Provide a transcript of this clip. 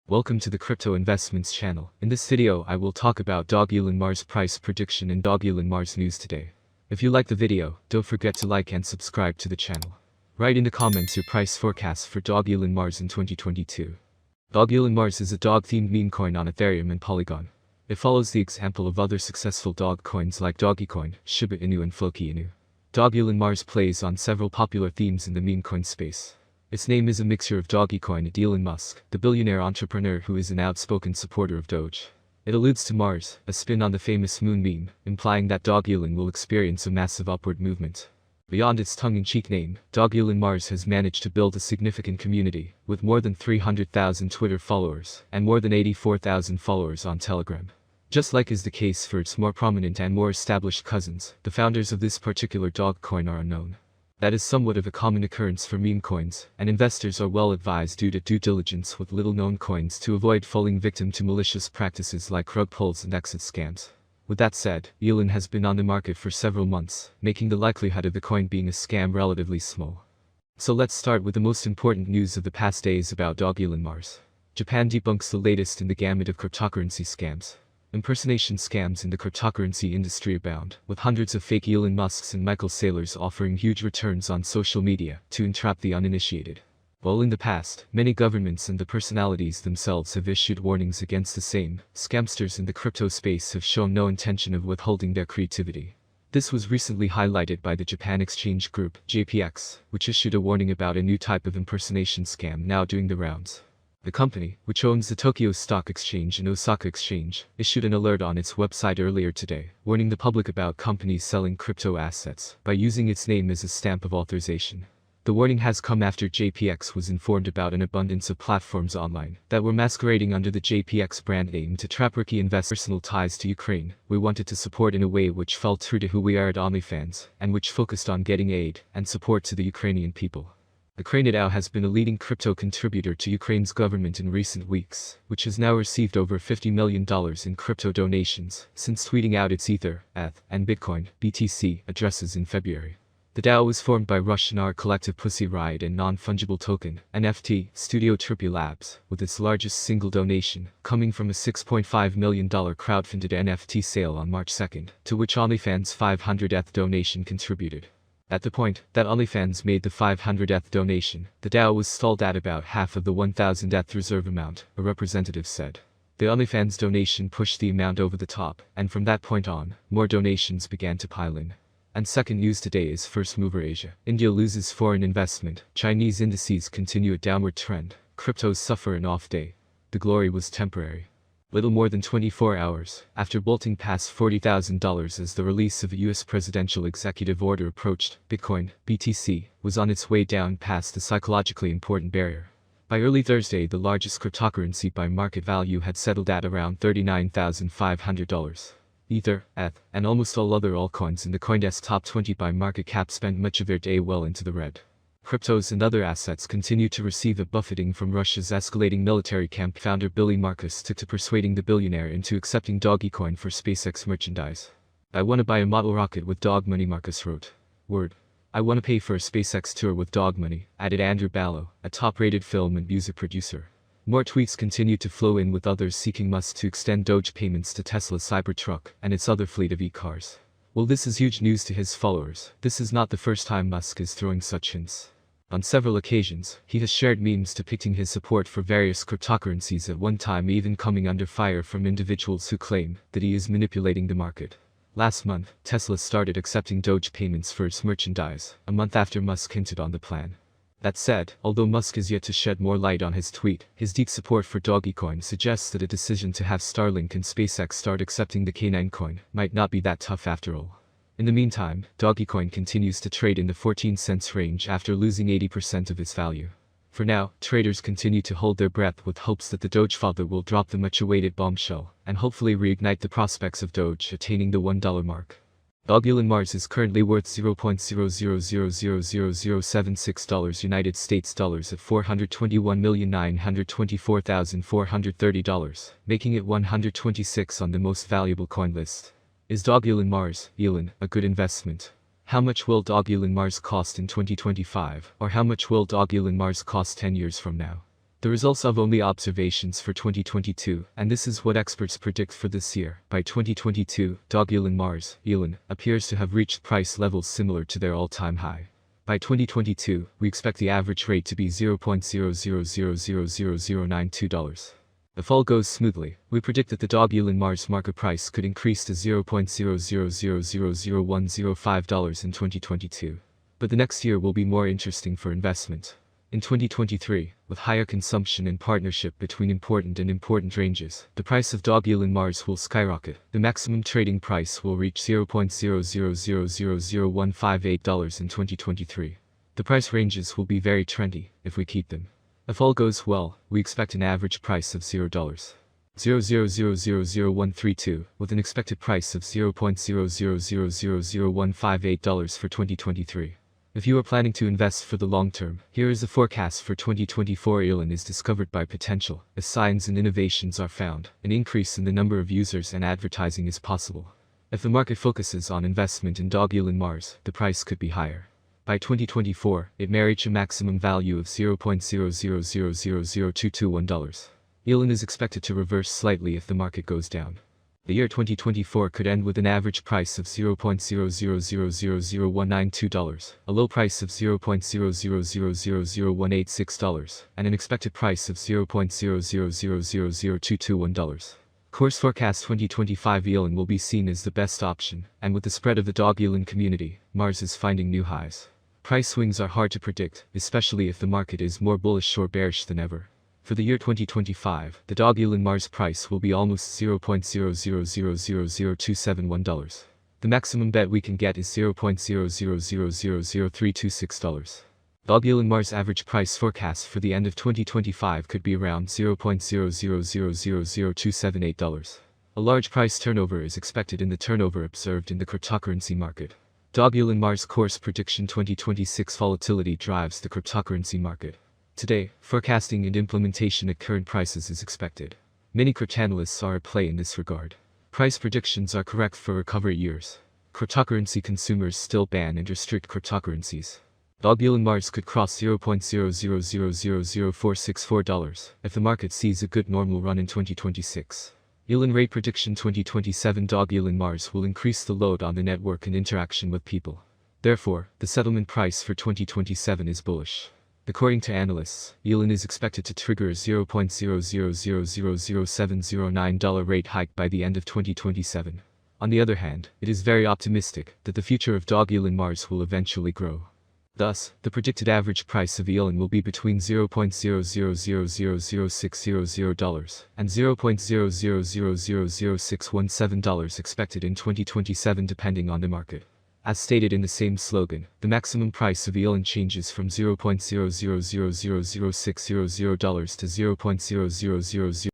Welcome to the Crypto Investments channel. In this video I will talk about dogelonmars price prediction and dogelonmars news today. If you like the video, don't forget to like and subscribe to the channel. Write in the comments your price forecast for dogelonmars in 2022. Dogelonmars is a dog-themed meme coin on Ethereum and Polygon. It follows the example of other successful dog coins like Dogecoin, Shiba Inu and Floki Inu. Dogelonmars plays on several popular themes in the meme coin space. Its name is a mixture of Dogecoin and Elon Musk, the billionaire entrepreneur who is an outspoken supporter of Doge. It alludes to Mars, a spin on the famous moon meme, implying that Dogelon will experience a massive upward movement. Beyond its tongue-in-cheek name, dogelonmars has managed to build a significant community, with more than 300,000 Twitter followers, and more than 84,000 followers on Telegram. Just like is the case for its more prominent and more established cousins, the founders of this particular dog coin are unknown. That is somewhat of a common occurrence for meme coins, and investors are well advised to do due diligence with little-known coins to avoid falling victim to malicious practices like rug pulls and exit scams. With that said, Elon has been on the market for several months, making the likelihood of the coin being a scam relatively small. So let's start with the most important news of the past days about dogelonmars. Japan debunks the latest in the gamut of cryptocurrency scams. Impersonation scams in the cryptocurrency industry abound, with hundreds of fake Elon Musks and Michael Saylors offering huge returns on social media to entrap the uninitiated. While in the past, many governments and the personalities themselves have issued warnings against the same, scamsters in the crypto space have shown no intention of withholding their creativity. This was recently highlighted by the Japan Exchange Group, JPX, which issued a warning about a new type of impersonation scam now doing the rounds. The company, which owns the Tokyo Stock Exchange and Osaka Exchange, issued an alert on its website earlier today, warning the public about companies selling crypto assets by using its name as a stamp of authorization. The warning has come after JPX was informed about an abundance of platforms online that were masquerading under the JPX brand name to trap rookie investors' personal ties to Ukraine. We wanted to support in a way which felt true to who we are at OnlyFans, and which focused on getting aid and support to the Ukrainian people. The DAO has been a leading crypto contributor to Ukraine's government in recent weeks, which has now received over $50 million in crypto donations since tweeting out its Ether, ETH, and Bitcoin, BTC, addresses in February. The DAO was formed by Russian art collective Pussy Riot and non-fungible token, NFT, Studio Trippy Labs, with its largest single donation coming from a $6.5 million crowdfunded NFT sale on March 2nd, to which OnlyFans' 500 ETH donation contributed. At the point that OnlyFans made the 500 ETH donation, the DAO was stalled at about half of the 1,000 ETH reserve amount, a representative said. The OnlyFans donation pushed the amount over the top, and from that point on, more donations began to pile in. And second news today is First Mover Asia. India loses foreign investment, Chinese indices continue a downward trend, cryptos suffer an off day. The glory was temporary. Little more than 24 hours after bolting past $40,000 as the release of a US presidential executive order approached, Bitcoin, BTC, was on its way down past the psychologically important barrier. By early Thursday, the largest cryptocurrency by market value had settled at around $39,500. Ether, ETH, and almost all other altcoins in the CoinDesk top 20 by market cap spent much of their day well into the red. Cryptos and other assets continue to receive a buffeting from Russia's escalating military camp. Founder Billy Markus took to persuading the billionaire into accepting Dogecoin for SpaceX merchandise. "I want to buy a model rocket with dog money," Markus wrote. "Word. I want to pay for a SpaceX tour with dog money," added Andrew Ballo, a top-rated film and music producer. More tweets continue to flow in, with others seeking Musk to extend Doge payments to Tesla's Cybertruck and its other fleet of e-cars. While this is huge news to his followers, this is not the first time Musk is throwing such hints. On several occasions, he has shared memes depicting his support for various cryptocurrencies, at one time even coming under fire from individuals who claim that he is manipulating the market. Last month, Tesla started accepting Doge payments for its merchandise, a month after Musk hinted on the plan. That said, although Musk is yet to shed more light on his tweet, his deep support for Dogecoin suggests that a decision to have Starlink and SpaceX start accepting the K9 coin might not be that tough after all. In the meantime, Dogecoin continues to trade in the 14 cents range after losing 80% of its value. For now, traders continue to hold their breath with hopes that the Doge father will drop the much-awaited bombshell, and hopefully reignite the prospects of Doge attaining the $1 mark. Dogelonmars is currently worth $0.00000076 United States dollars at $421,924,430, making it 126 on the most valuable coin list. Is dogelonmars, Elon, a good investment? How much will dogelonmars cost in 2025, or how much will dogelonmars cost 10 years from now? The results of only observations for 2022, and this is what experts predict for this year. By 2022, Dogelon Elon appears to have reached price levels similar to their all-time high. By 2022, we expect the average rate to be $0.00000092. If all goes smoothly, we predict that the Dogelon market price could increase to $0.00000105 in 2022. But the next year will be more interesting for investment. In 2023, with higher consumption and partnership between important ranges, the price of Dogelon will skyrocket. The maximum trading price will reach $0.00000158 in 2023. The price ranges will be very trendy if we keep them. If all goes well, we expect an average price of $0.00000132, with an expected price of $0.00000158 for 2023. If you are planning to invest for the long term, here is the forecast for 2024. Elon is discovered by potential. As science and innovations are found, an increase in the number of users and advertising is possible. If the market focuses on investment in Dogelon the price could be higher. By 2024, it may reach a maximum value of $0.00000221. Elon is expected to reverse slightly if the market goes down. The year 2024 could end with an average price of $0.00000192, a low price of $0.00000186, and an expected price of $0.00000221. Course forecast 2025 Elon will be seen as the best option, and with the spread of the Dogelon community, Mars is finding new highs. Price swings are hard to predict, especially if the market is more bullish or bearish than ever. For the year 2025, the Dogelon price will be almost $0.00000271. The maximum bet we can get is $0.00000326. Dogelon average price forecast for the end of 2025 could be around $0.00000278. A large price turnover is expected in the turnover observed in the cryptocurrency market. Dogelon course prediction 2026 volatility drives the cryptocurrency market. Today, forecasting and implementation at current prices is expected. Many cryptanalysts are at play in this regard. Price predictions are correct for recovery years. Cryptocurrency consumers still ban and restrict cryptocurrencies. Dogelon could cross $0.00000464 if the market sees a good normal run in 2026. Elon rate prediction 2027 Dogelon will increase the load on the network and interaction with people. Therefore, the settlement price for 2027 is bullish. According to analysts, Elon is expected to trigger a $0.00000709 rate hike by the end of 2027. On the other hand, it is very optimistic that the future of Dogelon will eventually grow. Thus, the predicted average price of Elon will be between $0.00000600 and $0.00000617 expected in 2027 depending on the market. As stated in the same slogan, the maximum price of Elon changes from $0.00000600 to $0.0000